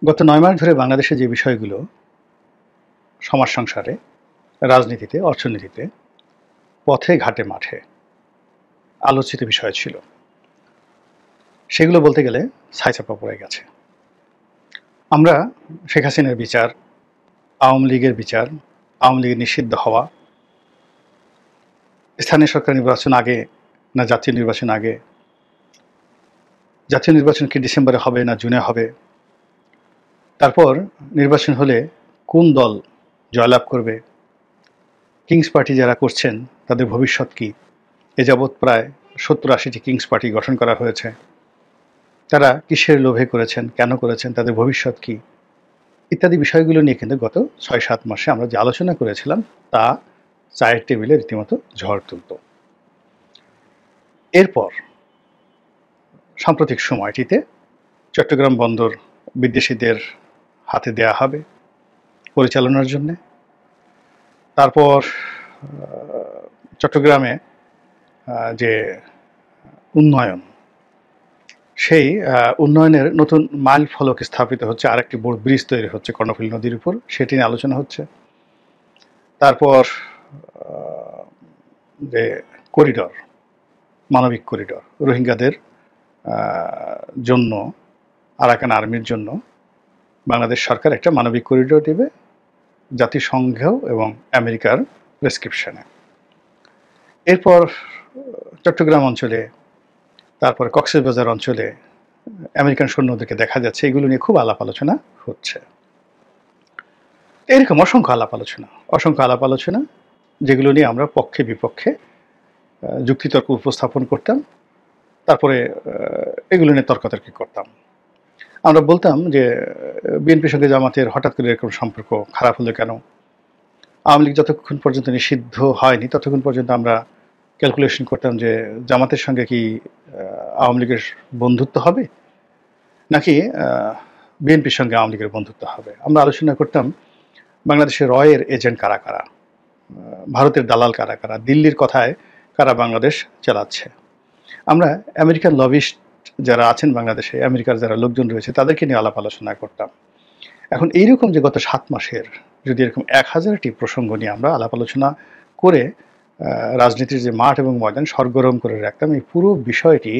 গত ৯ মাস ধরে বাংলাদেশে যে বিষয়গুলো সমাজ সংসারে, রাজনীতিতে, অর্থনীতিতে, পথে ঘাটে মাঠে আলোচিত বিষয় ছিল, সেগুলো বলতে গেলে ছাইচাপা পড়ে গেছে। আমরা শেখ হাসিনার বিচার, আওয়ামী লীগের বিচার, আওয়ামী লীগের নিষিদ্ধ হওয়া, স্থানীয় সরকার নির্বাচন আগে না জাতীয় নির্বাচন আগে, জাতীয় নির্বাচন কি ডিসেম্বরে হবে না জুনে হবে, তারপর নির্বাচন হলে কোন দল জয়লাভ করবে, কিংস পার্টি যারা করছেন তাদের ভবিষ্যৎ কী, এ যাবৎ প্রায় ৭০-৮০টি কিংস পার্টি গঠন করা হয়েছে, তারা কিসের লোভে করেছেন, কেন করেছেন, তাদের ভবিষ্যৎ কী ইত্যাদি বিষয়গুলো নিয়ে কিন্তু গত ৬-৭ মাসে আমরা যে আলোচনা করেছিলাম তা চায়ের টেবিলে রীতিমতো ঝড় তুলত। এরপর সাম্প্রতিক সময়টিতে চট্টগ্রাম বন্দর বিদেশিদের হাতে দেয়া হবে পরিচালনার জন্যে। তারপর চট্টগ্রামে যে উন্নয়ন, সেই উন্নয়নের নতুন মাইল ফলক স্থাপিত হচ্ছে, আরেকটি বড় ব্রিজ তৈরি হচ্ছে কর্ণফুলী নদীর উপর, সেটি নিয়ে আলোচনা হচ্ছে। তারপর যে করিডর, মানবিক করিডর, রোহিঙ্গাদের জন্য, আরাকান আর্মির জন্য বাংলাদেশ সরকার একটা মানবিক করিডর দেবে জাতিসংঘ এবং আমেরিকার প্রেসক্রিপশনে। এরপর চট্টগ্রাম অঞ্চলে, তারপর কক্সবাজার অঞ্চলে আমেরিকান সৈন্যদেরকে দেখা যাচ্ছে, এগুলো নিয়ে খুব আলাপ আলোচনা হচ্ছে। এরকম অসংখ্য আলাপ আলোচনা যেগুলো নিয়ে আমরা পক্ষে বিপক্ষে যুক্তিতর্ক উপস্থাপন করতাম, তারপরে এগুলো নিয়ে তর্কাতর্কি করতাম। আমরা বলতাম যে বিএনপির সঙ্গে জামাতের হঠাৎ করে এরকম সম্পর্ক খারাপ হলো কেন, আওয়ামী লীগ যতক্ষণ পর্যন্ত নিষিদ্ধ হয়নি ততক্ষণ পর্যন্ত আমরা ক্যালকুলেশন করতাম যে জামাতের সঙ্গে কি আওয়ামী লীগের বন্ধুত্ব হবে নাকি বিএনপির সঙ্গে আওয়ামী লীগের বন্ধুত্ব হবে। আমরা আলোচনা করতাম বাংলাদেশের রয়ের এজেন্ট কারা কারা, ভারতের দালাল কারা কারা, দিল্লির কথায় কারা বাংলাদেশ চালাচ্ছে। আমরা আমেরিকান লবিস্ট যারা আছেন বাংলাদেশে, আমেরিকার যারা লোকজন রয়েছে তাদেরকে নিয়ে আলাপ আলোচনা করতাম। এখন এইরকম যে গত ৭ মাসের যদি এরকম ১,০০০টি প্রসঙ্গ নিয়ে আমরা আলাপ আলোচনা করে রাজনীতির যে মাঠ এবং ময়দান সরগরম করে রাখতাম, এই পুরো বিষয়টি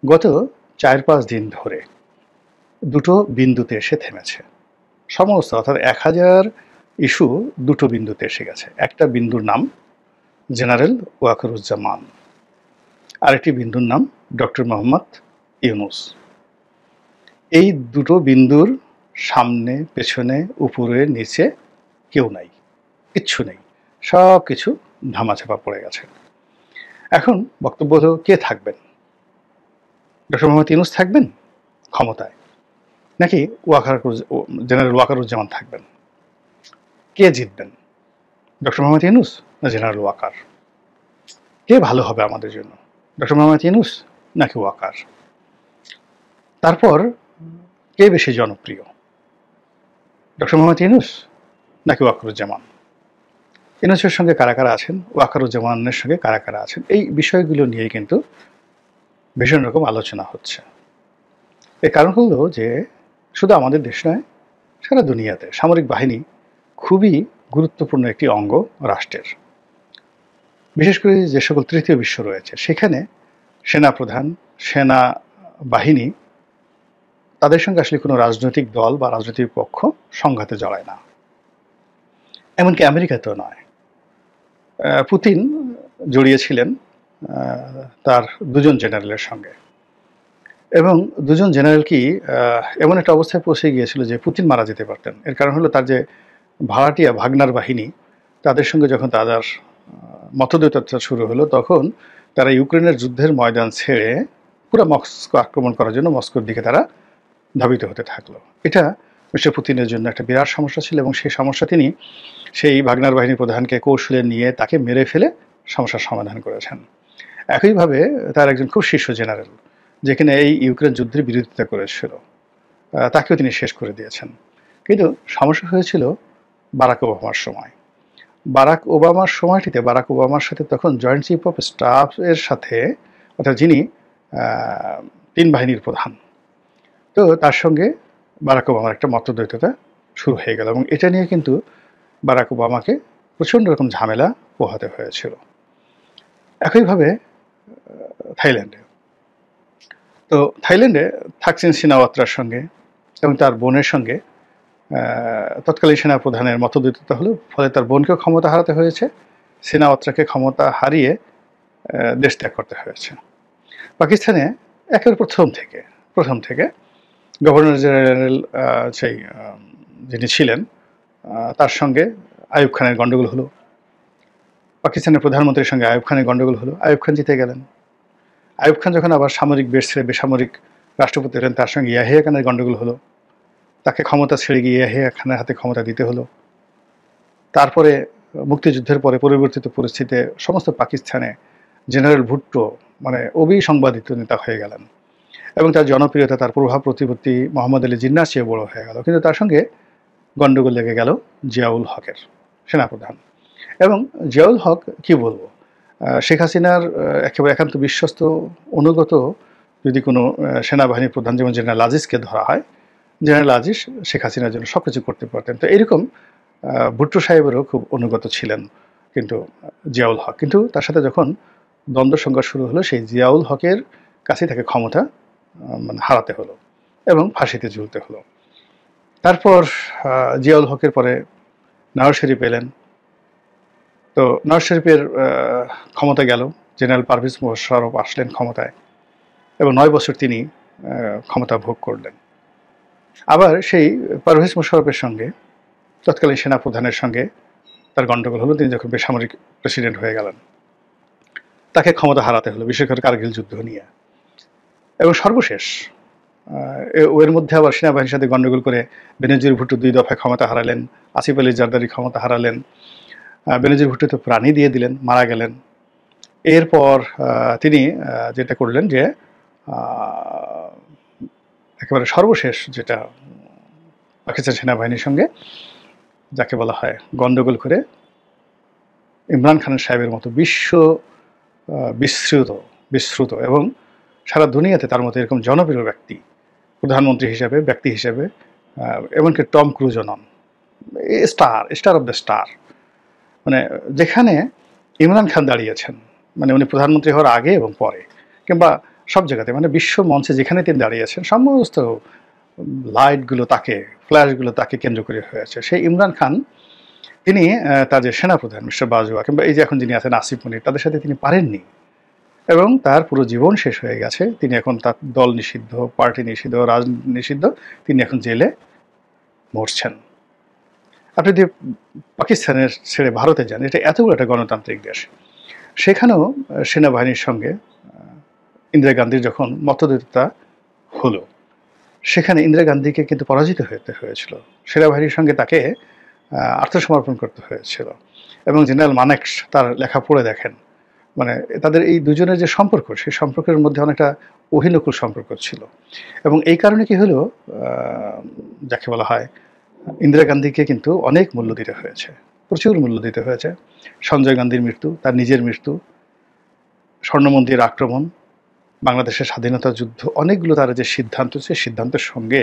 গত ৪-৫ দিন ধরে দুটো বিন্দুতে এসে থেমেছে। সমস্ত অর্থাৎ ১,০০০ ইস্যু দুটো বিন্দুতে এসে গেছে। একটা বিন্দুর নাম জেনারেল ওয়াকারুজ্জামান, আরেকটি বিন্দুর নাম ডক্টর মোহাম্মদ ইউনূস। এই দুটো বিন্দুর সামনে পেছনে উপরে নিচে কেউ নাই, কিচ্ছু নেই, সব কিছু ধামাচাপা পড়ে গেছে। এখন বক্তব্য হলো কে থাকবেন, ডক্টর মোহাম্মদ ইউনূস থাকবেন ক্ষমতায় নাকি জেনারেল ওয়াকারুজ্জামান থাকবেন, কে জিতবেন, ডক্টর মোহাম্মদ ইউনূস না জেনারেল ওয়াকার, কে ভালো হবে আমাদের জন্য, ডক্টর মোহাম্মদ ইউনূস নাকি ওয়াকার, তারপর কে বেশি জনপ্রিয়, ডক্টর মোহাম্মদ ইউনূস নাকি ওয়াকারুজ্জামান, ইউনূসের সঙ্গে কারা কারা আছেন, ওয়াকারুজ্জামানের সঙ্গে কারা কারা আছেন, এই বিষয়গুলো নিয়ে কিন্তু ভীষণ রকম আলোচনা হচ্ছে। এর কারণ হলো যে শুধু আমাদের দেশ নয়, সারা দুনিয়াতে সামরিক বাহিনী খুবই গুরুত্বপূর্ণ একটি অঙ্গ রাষ্ট্রের। বিশেষ করে যে সকল তৃতীয় বিশ্ব রয়েছে সেখানে সেনাপ্রধান, সেনা বাহিনী তাদের সঙ্গে আসলে কোনো রাজনৈতিক দল বা রাজনৈতিক পক্ষ সংঘাতে জড়ায় না, এমনকি আমেরিকাতেও নয়। পুতিন জড়িয়েছিলেন তার দুজন জেনারেলের সঙ্গে, এবং দুজন জেনারেল কি এমন একটা অবস্থায় পৌঁছে গিয়েছিল যে পুতিন মারা যেতে পারতেন। এর কারণ হলো তার যে ভাড়াটিয়া ভাগনার বাহিনী, তাদের সঙ্গে যখন তাদের মতদ্বৈততা শুরু হলো তখন তারা ইউক্রেনের যুদ্ধের ময়দান ছেড়ে পুরো মস্কো আক্রমণ করার জন্য মস্কোর দিকে তারা ধাবিত হতে থাকলো। এটা মিস্টার পুতিনের জন্য একটা বিরাট সমস্যা ছিল, এবং সেই সমস্যা তিনি সেই ভাগনার বাহিনীর প্রধানকে কৌশলে নিয়ে তাকে মেরে ফেলে সমস্যার সমাধান করেছেন। একইভাবে তার একজন খুব শীর্ষ জেনারেল যেখানে এই ইউক্রেন যুদ্ধের বিরোধিতা করেছিল, তাকেও তিনি শেষ করে দিয়েছেন। কিন্তু সমস্যা হয়েছিল বারাক ওবামার সময়। বারাক ওবামার সময়টিতে বারাক ওবামার সাথে তখন জয়েন্ট চিফ অফ স্টাফ এর সাথে, অর্থাৎ যিনি ৩ বাহিনীর প্রধান, তো তার সঙ্গে বারাক ওবামার একটা মতদ্বৈততা শুরু হয়ে গেল, এবং এটা নিয়ে কিন্তু বারাক ওবামাকে প্রচণ্ড রকম ঝামেলা পোহাতে হয়েছিল। একইভাবে থাইল্যান্ডে থাকসিন সিনাওয়াত্রার সঙ্গে এবং তার বোনের সঙ্গে তৎকালীন সেনাপ্রধানের মতদ্বৈততা হলো, ফলে তার বোনকেও ক্ষমতা হারাতে হয়েছে, সিনাওয়াত্রাকে ক্ষমতা হারিয়ে দেশ ত্যাগ করতে হয়েছে। পাকিস্তানে একের প্রথম থেকে গভর্নর জেনারেল সেই যিনি ছিলেন তার সঙ্গে আইয়ুব খানের গণ্ডগোল হলো, পাকিস্তানের প্রধানমন্ত্রীর সঙ্গে আইয়ুব খানের গণ্ডগোল হলো, আইয়ুব খান জিতে গেলেন। আইয়ুব খান যখন আবার সামরিক বেশ ছেড়ে বেসামরিক রাষ্ট্রপতি হলেন, তার সঙ্গে ইয়াহিয়া খানের গণ্ডগোল হলো, তাকে ক্ষমতা ছেড়ে গিয়ে ইয়াহিয়া খানের হাতে ক্ষমতা দিতে হলো। তারপরে মুক্তিযুদ্ধের পরে পরিবর্তিত পরিস্থিতিতে সমস্ত পাকিস্তানে জেনারেল ভুট্টো মানে অবিসংবাদিত নেতা হয়ে গেলেন, এবং তার জনপ্রিয়তা, তার প্রভাব প্রতিপত্তি মোহাম্মদ আলী জিন্নাহর চেয়ে বড় হয়ে গেল। কিন্তু তার সঙ্গে গণ্ডগোল লেগে গেল জিয়াউল হকের, সেনাপ্রধান। এবং জিয়াউল হক কি বলবো, শেখ হাসিনার একেবারে একান্ত বিশ্বস্ত অনুগত যদি কোনো সেনাবাহিনী প্রধান যেমন জেনারেল আজিজকে ধরা হয়, জেনারেল আজিজ শেখ হাসিনার জন্য সব কিছু করতে পারতেন। তো এরকম ভুট্টো সাহেবেরও খুব অনুগত ছিলেন কিন্তু জিয়াউল হক। কিন্তু তার সাথে যখন দ্বন্দ্ব সংঘর্ষ শুরু হলো, সেই জিয়াউল হকের কাছে তাকে ক্ষমতা মানে হারাতে হলো এবং ফাঁসিতে ঝুলতে হলো। তারপর জিয়াউল হকের পরে নওয়াজ শরীফ এলেন। তো নওয়াজ শরীফের ক্ষমতা গেল, জেনারেল পারভেজ মোশাররফ আসলেন ক্ষমতায় এবং 9 বছর তিনি ক্ষমতা ভোগ করলেন। আবার সেই পারভেজ মোশাররফের সঙ্গে তৎকালীন সেনাপ্রধানের সঙ্গে তার গণ্ডগোল হলো, তিনি যখন বেসামরিক প্রেসিডেন্ট হয়ে গেলেন, তাকে ক্ষমতা হারাতে হলো, বিশেষ করে কারগিল যুদ্ধ নিয়ে। এবং সর্বশেষ এর মধ্যে আবার সেনাবাহিনীর সাথে গণ্ডগোল করে বেনজির ভুট্টো 2 দফায় ক্ষমতা হারালেন, আসিফ আলী জারদারি ক্ষমতা হারালেন, বেনজির ভুট্টো তো প্রাণই দিয়ে দিলেন, মারা গেলেন। এরপর তিনি যেটা করলেন যে একেবারে সর্বশেষ যেটা পাকিস্তান সেনাবাহিনীর সঙ্গে যাকে বলা হয় গণ্ডগোল করে ইমরান খান সাহেবের মতো বিশ্রুত এবং সারা দুনিয়াতে তার মতো এরকম জনপ্রিয় ব্যক্তি, প্রধানমন্ত্রী হিসাবে, ব্যক্তি হিসাবে, এমনকি টম ক্রুজও নন, স্টার অফ দ্য স্টার, মানে যেখানে ইমরান খান দাঁড়িয়েছেন, মানে উনি প্রধানমন্ত্রী হওয়ার আগে এবং পরে, কিংবা সব জায়গাতে, মানে বিশ্ব মঞ্চে যেখানে তিনি দাঁড়িয়েছেন সমস্ত লাইটগুলো তাকে, ফ্ল্যাশগুলো তাকে কেন্দ্র করে হয়েছে। সেই ইমরান খান তিনি তার যে সেনাপ্রধান মিস্টার বাজওয়া, কিংবা এই যে এখন যিনি আছেন আসিফ মনির, তাদের সাথে তিনি পারেননি এবং তার পুরো জীবন শেষ হয়ে গেছে। তিনি এখন তার দল নিষিদ্ধ, পার্টি নিষিদ্ধ, রাজনীতি নিষিদ্ধ, তিনি এখন জেলে মরছেন। আপনি যদি পাকিস্তানের ছেড়ে ভারতে যান, এটা এত বড় একটা গণতান্ত্রিক দেশ, সেখানেও সেনাবাহিনীর সঙ্গে ইন্দিরা গান্ধীর যখন মতদ্বৈততা হলো, সেখানে ইন্দিরা গান্ধীকে কিন্তু পরাজিত হতে হয়েছিল, সেনাবাহিনীর সঙ্গে তাকে আত্মসমর্পণ করতে হয়েছিল। এবং জেনারেল মানেকশ তার লেখা পড়ে দেখেন, মানে তাদের এই দুজনের যে সম্পর্ক, সেই সম্পর্কের মধ্যে অনেকটা অহিনকুল সম্পর্ক ছিল। এবং এই কারণে কি হলো, যাকে বলা হয় ইন্দিরা গান্ধীকে কিন্তু অনেক মূল্য দিতে হয়েছে, প্রচুর মূল্য দিতে হয়েছে। সঞ্জয় গান্ধীর মৃত্যু, তার নিজের মৃত্যু, স্বর্ণমন্দির আক্রমণ, বাংলাদেশের স্বাধীনতা যুদ্ধ, অনেকগুলো তার যে সিদ্ধান্ত, সেই সিদ্ধান্তের সঙ্গে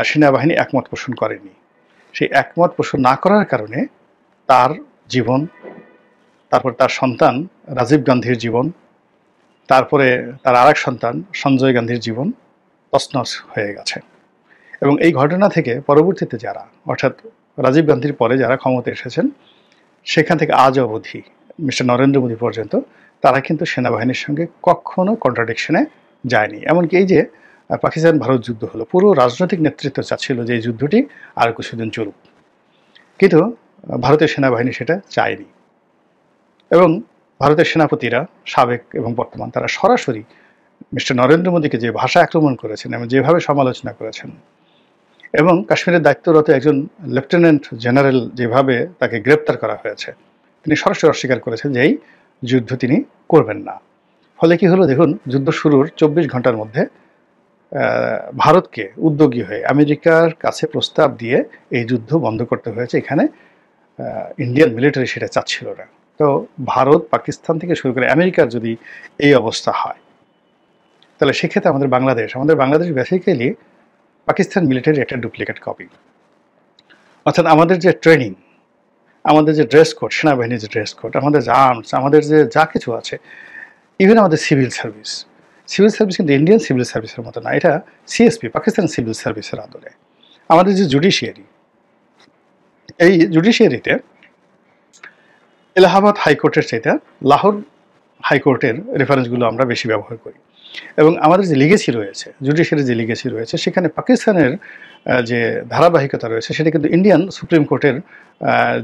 সেনাবাহিনী একমত পোষণ করেনি। সেই একমত পোষণ না করার কারণে তার জীবন, তারপর তার সন্তান রাজীব গান্ধীর জীবন, তারপরে তার আরেক সন্তান সঞ্জয় গান্ধীর জীবন তছনছ হয়ে গেছে। এবং এই ঘটনা থেকে পরবর্তীতে যারা, অর্থাৎ রাজীব গান্ধীর পরে যারা ক্ষমতা এসেছেন, সেখান থেকে আজ অবধি মিস্টার নরেন্দ্র মোদী পর্যন্ত, তারা কিন্তু সেনাবাহিনীর সঙ্গে কখনো কন্ট্রাডিকশনে যায়নি। এমনকি এই যে পাকিস্তান ভারত যুদ্ধ হলো, পুরো রাজনৈতিক নেতৃত্ব চাচ্ছিল যে এই যুদ্ধটি আর কিছুদিন চলুক, কিন্তু ভারতের সেনাবাহিনী সেটা চায়নি। এবং ভারতের সেনাপতিরা, সাবেক এবং বর্তমান, তারা সরাসরি মিস্টার নরেন্দ্র মোদীকে যে ভাষা আক্রমণ করেছেন এবং যেভাবে সমালোচনা করেছেন, এবং কাশ্মীরের দায়িত্বরত একজন লেফটেন্যান্ট জেনারেল যেভাবে তাকে গ্রেপ্তার করা হয়েছে, তিনি সরাসরি অস্বীকার করেছেন যে এই যুদ্ধ তিনি করবেন না। ফলে কি হলো দেখুন, যুদ্ধ শুরুর 24 ঘন্টার মধ্যে ভারতকে উদ্যোগী হয়ে আমেরিকার কাছে প্রস্তাব দিয়ে এই যুদ্ধ বন্ধ করতে হয়েছে। এখানে ইন্ডিয়ান মিলিটারি সেটা চাচ্ছিল না। তো ভারত, পাকিস্তান থেকে শুরু করে আমেরিকার যদি এই অবস্থা হয়, তাহলে সেক্ষেত্রে আমাদের বাংলাদেশ বেসিক্যালি পাকিস্তান মিলিটারি একটা ডুপ্লিকেট কপি। অর্থাৎ আমাদের যে ট্রেনিং, আমাদের যে ড্রেস কোড, সেনাবাহিনীর যে ড্রেস কোড, আমাদের যে আর্মস, আমাদের যে যা কিছু আছে, ইভেন আমাদের সিভিল সার্ভিস, সিভিল সার্ভিস কিন্তু ইন্ডিয়ান সিভিল সার্ভিসের মতো না, এটা সিএসপি, পাকিস্তান সিভিল সার্ভিসের আদলে। আমাদের যে জুডিশিয়ারি, এই জুডিশিয়ারিতে এলাহাবাদ হাইকোর্টের চাইতে লাহোর হাইকোর্টের রেফারেন্সগুলো আমরা বেশি ব্যবহার করি। এবং আমাদের যে লিগেসি রয়েছে, জুডিশিয়ারি যে লিগেসি রয়েছে, সেখানে পাকিস্তানের যে ধারাবাহিকতা রয়েছে সেটা কিন্তু ইন্ডিয়ান সুপ্রিম কোর্টের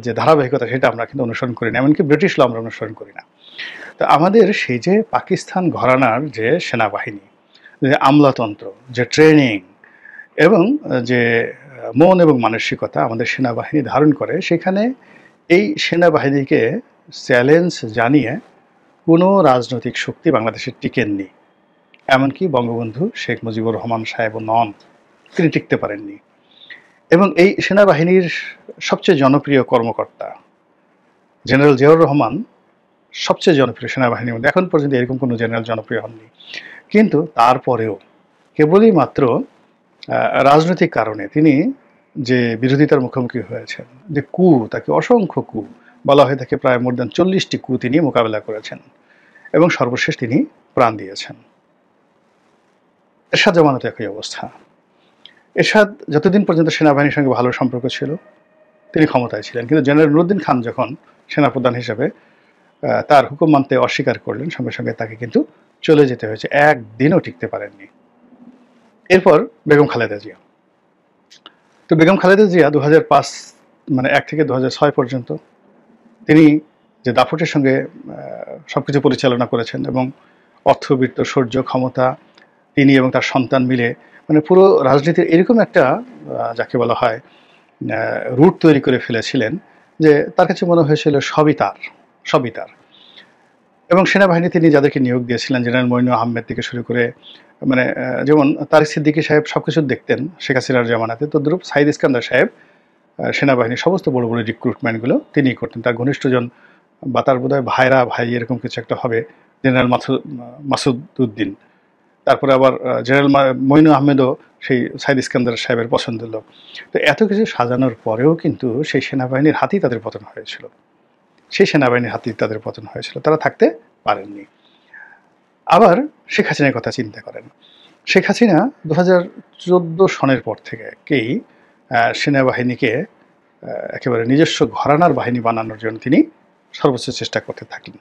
যে ধারাবাহিকতা সেটা আমরা কিন্তু অনুসরণ করি না, এমনকি ব্রিটিশ ল আমরা অনুসরণ করি না। তো আমাদের সেই যে পাকিস্তান ঘরানার যে সেনাবাহিনী, যে আমলাতন্ত্র, যে ট্রেনিং এবং যে মন এবং মানসিকতা আমাদের সেনাবাহিনী ধারণ করে, সেখানে এই সেনাবাহিনীকে চ্যালেঞ্জ জানিয়ে কোনো রাজনৈতিক শক্তি বাংলাদেশে টিকেননি, এমনকি বঙ্গবন্ধু শেখ মুজিবুর রহমান সাহেবও নন, তিনি টিকতে পারেননি। এবং এই সেনাবাহিনীর সবচেয়ে জনপ্রিয় কর্মকর্তা জেনারেল জিয়াউর রহমান সবচেয়ে জনপ্রিয় সেনাবাহিনীর মধ্যে, এখন পর্যন্ত এরকম কোনো জেনারেল জনপ্রিয় হননি। কিন্তু তারপরেও কেবলই মাত্র রাজনৈতিক কারণে তিনি যে বিরোধিতার মুখোমুখি হয়েছেন, যে কু, তাকে অসংখ্য কু বলা হয়ে থাকে, প্রায় মোর দ্যান 40টি কু তিনি মোকাবেলা করেছেন এবং সর্বশেষ তিনি প্রাণ দিয়েছেন। এরশাদ জামানত একই অবস্থা। এরশাদ যতদিন পর্যন্ত সেনাবাহিনীর সঙ্গে ভালো সম্পর্ক ছিল তিনি ক্ষমতায় ছিলেন, কিন্তু জেনারেল নুরুদ্দিন খান যখন সেনাপ্রধান হিসেবে তার হুকুম মানতে অস্বীকার করলেন, সঙ্গে সঙ্গে তাকে কিন্তু চলে যেতে হয়েছে, একদিনও টিকতে পারেননি। এরপর বেগম খালেদা জিয়া। তো বেগম খালেদা জিয়া 2005 মানে 1 থেকে 2006 পর্যন্ত তিনি যে দাপটের সঙ্গে সবকিছু পরিচালনা করেছেন এবং অর্থবিত্ত, শৌর্য, ক্ষমতা তিনি এবং তার সন্তান মিলে মানে পুরো রাজনীতির এরকম একটা যাকে বলা হয় রুট তৈরি করে ফেলেছিলেন যে তার কাছে মনে হয়েছিল সবই তার। এবং সেনাবাহিনী তিনি যাদেরকে নিয়োগ দিয়েছিলেন, জেনারেল মইনু আহমেদ থেকে শুরু করে, মানে যেমন তারিক সিদ্দিকী সাহেব সবকিছু দেখতেন শেখ হাসিনার জামানাতে, তদ্রূপ সাইদ ইস্কান্দার সাহেব সেনাবাহিনীর সমস্ত বড় বড় রিক্রুটমেন্টগুলো তিনিই করতেন। তার ঘনিষ্ঠজন বা তার বোধহয় ভাই এরকম কিছু একটা হবে, জেনারেল মাসুদ উদ্দিন। তারপরে আবার জেনারেল মইনু আহমেদও সেই সাইদ ইস্কান্দার সাহেবের পছন্দের লোক। তো এত কিছু সাজানোর পরেও কিন্তু সেই সেনাবাহিনীর হাতেই তাদের পতন হয়েছিল, তারা থাকতে পারেননি। আবার শেখ হাসিনার কথা চিন্তা করেন। শেখ হাসিনা 2014 সনের পর থেকেই সেনাবাহিনীকে একেবারে নিজস্ব ঘরানার বাহিনী বানানোর জন্য তিনি সর্বোচ্চ চেষ্টা করতে থাকলেন।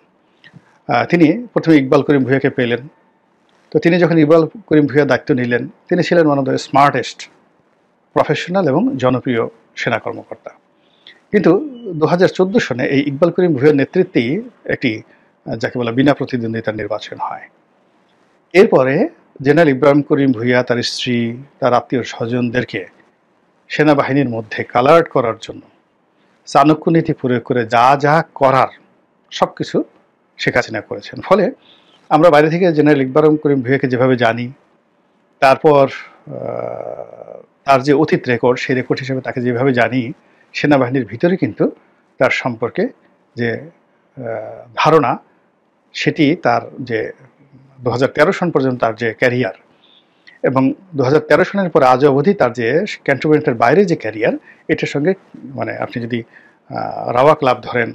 তিনি প্রথমে ইকবাল করিম ভূঁইয়াকে পেলেন। তো তিনি যখন ইকবাল করিম ভূঁইয়া দায়িত্ব নিলেন, তিনি ছিলেন one of the smartest, professional এবং জনপ্রিয় সেনা কর্মকর্তা। কিন্তু 2014 সনে এই ইকবাল করিম ভূঁইয়ার নেতৃত্বেই একটি যাকে বলা বিনা প্রতিদ্বন্দ্বিতার নির্বাচন হয়। এরপরে জেনারেল ইব্রাহিম করিম ভূঁইয়া, তার স্ত্রী, তার আত্মীয় স্বজনদেরকে সেনাবাহিনীর মধ্যে কালার্ড করার জন্য চাণক্য নীতি প্রয়োগ করে যা করার সব কিছু শেখ হাসিনা করেছেন। ফলে আমরা বাইরে থেকে জেনারেল ইব্রাহিম করিম ভূঁইয়াকে যেভাবে জানি, তারপর তার যে অতীত রেকর্ড, সেই রেকর্ড হিসেবে তাকে যেভাবে জানি, সেনাবাহিনীর ভিতরে কিন্তু তার সম্পর্কে যে ধারণা, সেটি তার যে 2013 সন পর্যন্ত তার যে ক্যারিয়ার এবং 2013 সনের পর আজ অবধি তার যে ক্যান্টনমেন্টের বাইরে যে ক্যারিয়ার, এটার সঙ্গে মানে আপনি যদি রাওয়া ক্লাব ধরেন,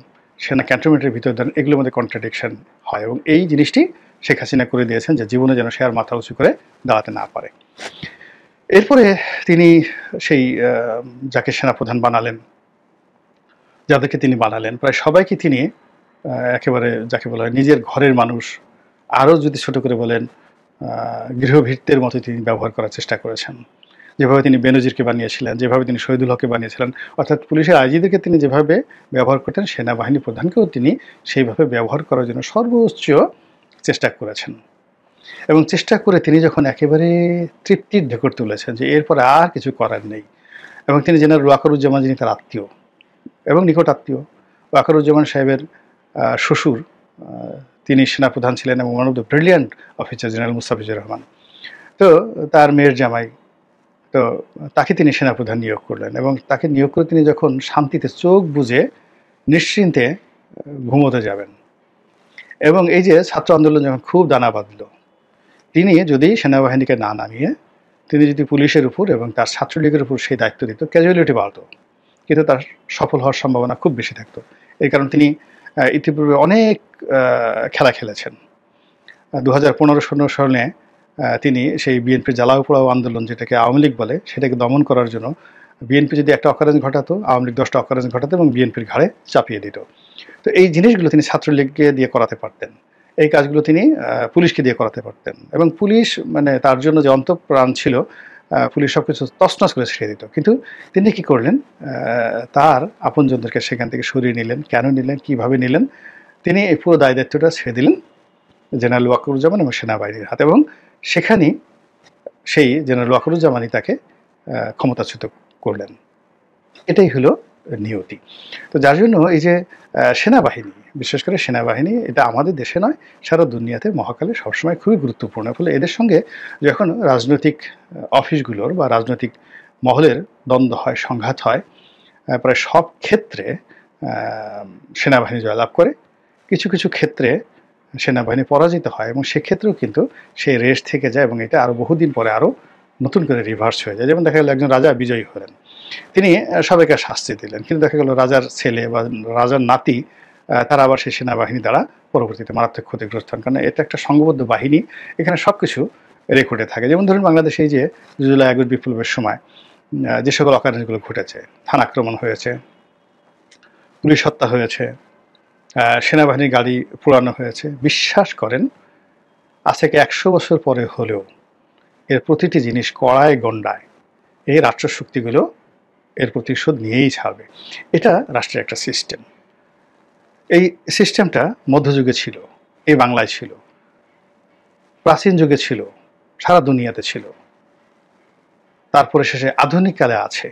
সেনা ক্যান্টনমেন্টের ভিতরে ধরেন, এগুলোর মধ্যে কন্ট্রাডিকশন হয়। এবং এই জিনিসটি শেখ হাসিনা করে দিয়েছেন যে জীবনে যেন সে আর মাথা উঁচু করে দাঁড়াতে না পারে। এরপরে তিনি সেই যাকে সেনাপ্রধান বানালেন, যাদেরকে তিনি বানালেন, প্রায় সবাইকে তিনি একেবারে যাকে বলা হয় নিজের ঘরের মানুষ, আরও যদি ছোট করে বলেন গৃহভৃত্যের মতো তিনি ব্যবহার করার চেষ্টা করেছেন। যেভাবে তিনি বেনজিরকে বানিয়েছিলেন, যেভাবে তিনি শহীদুল হককে বানিয়েছিলেন, অর্থাৎ পুলিশের আইজিদেরকে তিনি যেভাবে ব্যবহার করতেন, সেনাবাহিনী প্রধানকেও তিনি সেইভাবে ব্যবহার করার জন্য সর্বোচ্চ চেষ্টা করেছেন। এবং চেষ্টা করে তিনি যখন একেবারে তৃপ্তির ঢেকুর তুলেছেন যে এরপরে আর কিছু করার নেই, এবং তিনি জেনারেল ওয়াকারুজ্জামান, যিনি তার আত্মীয় এবং নিকট আত্মীয়, ওয়াকারুজ্জামান সাহেবের শ্বশুর, তিনি সেনাপ্রধান ছিলেন এবং one of the brilliant officer general Mustafizur Rahman, তো তার মেয়ের জামাই, তো তাকে তিনি সেনাপ্রধান নিয়োগ করলেন। এবং তাকে নিয়োগ করে তিনি যখন শান্তিতে চোখ বুজে নিশ্চিন্তে ঘুমোতে যাবেন, এবং এই যে ছাত্র আন্দোলন যখন খুব দানা বাঁধল, তিনি যদি সেনাবাহিনীকে না নামিয়ে তিনি যদি পুলিশের উপর এবং তার ছাত্রলীগের উপর সেই দায়িত্ব দিত, ক্যাজুয়ালিটি বাড়তো, কিন্তু তার সফল হওয়ার সম্ভাবনা খুব বেশি থাকতো। এই কারণে তিনি ইতিপূর্বে অনেক খেলা খেলেছেন। 2015-16 সালে তিনি সেই বিএনপির জ্বালাও পোড়াও আন্দোলন, যেটাকে আওয়ামী লীগ বলে, সেটাকে দমন করার জন্য বিএনপি যদি একটা অকারেন্স ঘটাতো, আওয়ামী লীগ 10টা অকারেন্স ঘটাতো এবং বিএনপির ঘাড়ে চাপিয়ে দিত। তো এই জিনিসগুলো তিনি ছাত্রলীগকে দিয়ে করাতে পারতেন, এই কাজগুলো তিনি পুলিশকে দিয়ে করাতে পারতেন, এবং পুলিশ মানে তার জন্য যে অন্তঃপ্রাণ ছিল, পুলিশ সব কিছু তছনছ করে ছেড়ে দিত। কিন্তু তিনি কি করলেন, তার আপনজনদেরকে সেখান থেকে সরিয়ে নিলেন। কেন নিলেন, কিভাবে নিলেন? তিনি এই পুরো দায় দায়িত্বটা ছেড়ে দিলেন জেনারেল ওয়াকারুজ্জামান এবং সেনাবাহিনীর হাতে, এবং সেখানেই সেই জেনারেল ওয়াকারুজ্জামানই তাকে ক্ষমতাচ্যুত করলেন। এটাই হলো নিয়তি। তো যার জন্য এই যে সেনাবাহিনী, বিশেষ করে সেনাবাহিনী, এটা আমাদের দেশে নয়, সারা দুনিয়াতে মহাকালে সবসময় খুবই গুরুত্বপূর্ণ। ফলে এদের সঙ্গে যখন রাজনৈতিক অফিসগুলোর বা রাজনৈতিক মহলের দ্বন্দ্ব হয়, সংঘাত হয়, প্রায় সব ক্ষেত্রে সেনাবাহিনী জয়লাভ করে। কিছু কিছু ক্ষেত্রে সেনাবাহিনী পরাজিত হয়, এবং সেক্ষেত্রেও কিন্তু সেই রেস থেকে যায়, এবং এটা আরও বহুদিন পরে আরও নতুন করে রিভার্স হয়ে যায়। যেমন দেখা গেল একজন রাজা বিজয়ী হলেন, তিনি সবাইকে শাস্তি দিলেন, কিন্তু দেখা গেল রাজার ছেলে বা রাজার নাতি তারা আবার সেই সেনাবাহিনী দ্বারা পরবর্তীতে মারাত্মক ক্ষতিগ্রস্ত হন, কারণ এটা একটা সংঘবদ্ধ বাহিনী, এখানে সব কিছু রেকর্ডে থাকে। যেমন ধরুন বাংলাদেশে এই যে জুলাই আগস্ট বিপ্লবের সময় যে সকল অকারেন্সগুলো ঘটেছে, থানা আক্রমণ হয়েছে, পুলিশ হত্যা হয়েছে, সেনাবাহিনীর গাড়ি পোড়ানো হয়েছে, বিশ্বাস করেন আজ থেকে 100 বছর পরে হলেও এর প্রতিটি জিনিস কড়ায় গণ্ডায় এই রাষ্ট্রশক্তিগুলো এর প্রতিশোধ নিয়েই ছাড়বে। এটা রাষ্ট্রের একটা সিস্টেম। এই সিস্টেমটা মধ্যযুগে ছিল, এই বাংলায় ছিল, প্রাচীন যুগে ছিল, সারা দুনিয়াতে ছিল, তারপরে শেষে আধুনিক কালে আছে।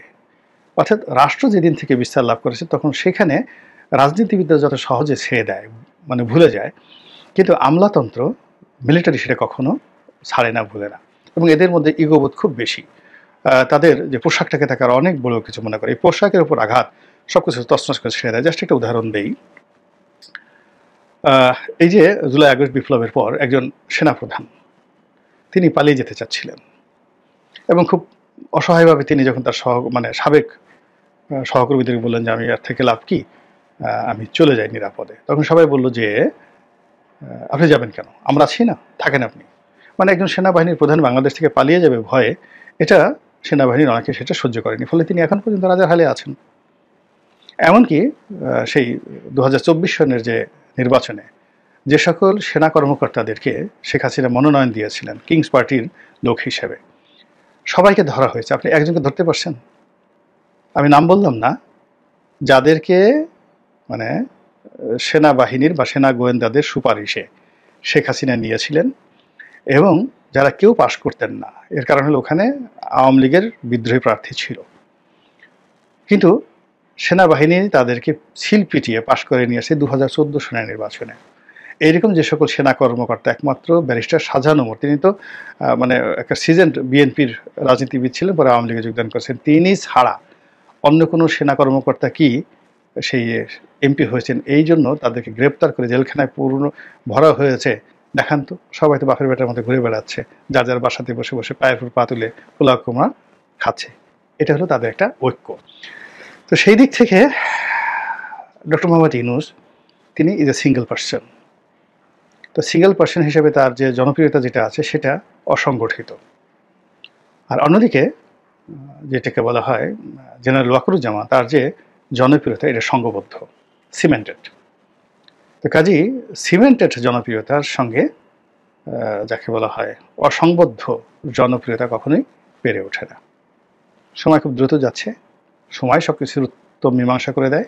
অর্থাৎ রাষ্ট্র যেদিন থেকে বিস্তার লাভ করেছে, তখন সেখানে রাজনীতিবিদরা যত সহজে ছেড়ে দেয়, মানে ভুলে যায়, কিন্তু আমলাতন্ত্র, মিলিটারি সেটা কখনো ছাড়ে না, ভুলে না, এবং এদের মধ্যে ইগোবোধ খুব বেশি। তাদের যে পোশাকটাকে তাকে অনেক বড় কিছু মনে করে, এই পোশাকের উপর আঘাত সব কিছু তছনছ করে ছেড়ে দেয়। জাস্ট একটা উদাহরণ দেই। এই যে জুলাই আগস্ট বিপ্লবের পর একজন সেনাপ্রধান, তিনি পালিয়ে যেতে চাচ্ছিলেন, এবং খুব অসহায়ভাবে তিনি যখন তার সাবেক সহকর্মীদেরকে বললেন যে আমি এর থেকে লাভ কি, আমি চলে যাই নিরাপদে, তখন সবাই বলল যে আপনি যাবেন কেন, আমরা আছি না, থাকেন আপনি। মানে একজন সেনাবাহিনীর প্রধান বাংলাদেশ থেকে পালিয়ে যাবে ভয়ে, এটা সেনাবাহিনীর অনেকে সেটা সহ্য করেনি, ফলে তিনি এখন পর্যন্ত রাজার হালে আছেন। এমনকি সেই 2024 সনের যে নির্বাচনে যে সকল সেনা কর্মকর্তাদেরকে শেখ হাসিনা মনোনয়ন দিয়েছিলেন কিংস পার্টির লোক হিসেবে, সবাইকে ধরা হয়েছে। আপনি একজনকে ধরতে পারছেন? আমি নাম বললাম না, যাদেরকে মানে সেনাবাহিনীর বা সেনা গোয়েন্দাদের সুপারিশে শেখ হাসিনা নিয়েছিলেন, এবং যারা কেউ পাশ করতেন না। এর কারণ হলো ওখানে আওয়ামী লীগের বিদ্রোহী প্রার্থী ছিল, কিন্তু সেনাবাহিনী তাদেরকে সিল পিটিয়ে পাশ করে নিয়ে আসে 2014 সনের নির্বাচনে। এইরকম যে সকল সেনা কর্মকর্তা, একমাত্র ব্যারিস্টার শাহজাহান ওমর, তিনি তো মানে একটা সিজেন্ট বিএনপির রাজনীতিবিদ ছিলেন, পরে আওয়ামী লীগে যোগদান করেছেন, তিনি ছাড়া অন্য কোনো সেনা কর্মকর্তা কি সেই এমপি হয়েছেন? এই জন্য তাদেরকে গ্রেপ্তার করে জেলখানায় ভরা হয়েছে। দেখান তো, সবাই তো বাপের বেটার মধ্যে ঘুরে বেড়াচ্ছে, যার যার বাসাতে বসে বসে পায়ের উপর পা তুলে পোলাও কুমড়া খাচ্ছে। এটা হলো তাদের একটা ঐক্য। তো সেই দিক থেকে ডক্টর মোহাম্মদ ইউনূস, তিনি ইজ এ সিঙ্গেল পার্সন। তো সিঙ্গেল পার্সন হিসেবে তার যে জনপ্রিয়তা যেটা আছে, সেটা অসংগঠিত। আর অন্যদিকে যেটাকে বলা হয় জেনারেল ওয়াকারুজ্জামান, তার যে জনপ্রিয়তা, এটা সংঘবদ্ধ, সিমেন্টেড। তো কাজেই সিমেন্টেড জনপ্রিয়তার সঙ্গে যাকে বলা হয় অসংবদ্ধ জনপ্রিয়তা কখনোই পেরে ওঠে না। সময় খুব দ্রুত যাচ্ছে, সময় সব কিছুর উত্তম মীমাংসা করে দেয়।